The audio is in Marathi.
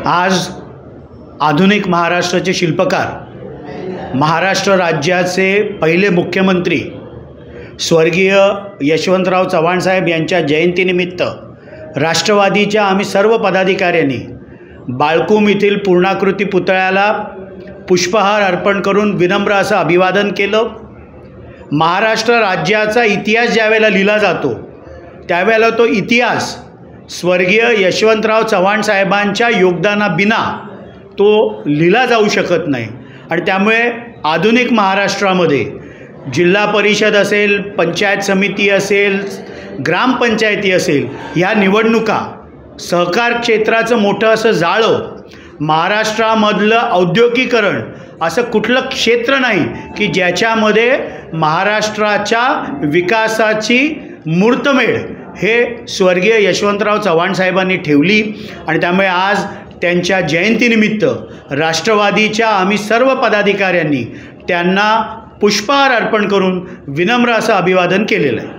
आज आधुनिक महाराष्ट्राचे शिल्पकार, महाराष्ट्र राज्याचे पहिले मुख्यमंत्री स्वर्गीय यशवंतराव चव्हाण साहेब यांच्या जयंतीनिमित्त राष्ट्रवादीच्या आम्ही सर्व पदाधिकाऱ्यांनी बाळकूम येथील पूर्णाकृती पुतळ्याला पुष्पहार अर्पण करून विनम्र असं अभिवादन केलं। महाराष्ट्र राज्याचा इतिहास ज्यावेळेला लिहिला जातो त्यावेळेला तो इतिहास स्वर्गीय यशवंतराव चव्हाण साहेबांच्या योगदानाबिना तो लिहिला जाऊ शकत नाही। आणि त्यामुळे आधुनिक महाराष्ट्रामध्ये जिल्हा परिषद असेल, पंचायत समिती असेल, ग्रामपंचायती असेल, ह्या निवडणुका सहकार क्षेत्राचं मोठं असं जाळं, महाराष्ट्रामधलं औद्योगिकरण असं कुठलं क्षेत्र नाही की ज्याच्यामध्ये महाराष्ट्राच्या विकासाची मुहूर्तमेढ हे स्वर्गीय यशवंतराव चव्हाण साहेबांनी ठेवली। आणि त्यामुळे आज त्यांच्या जयंतीनिमित्त राष्ट्रवादीच्या आम्ही सर्व पदाधिकाऱ्यांनी त्यांना पुष्पहार अर्पण करून विनम्र असं अभिवादन केलेलं आहे।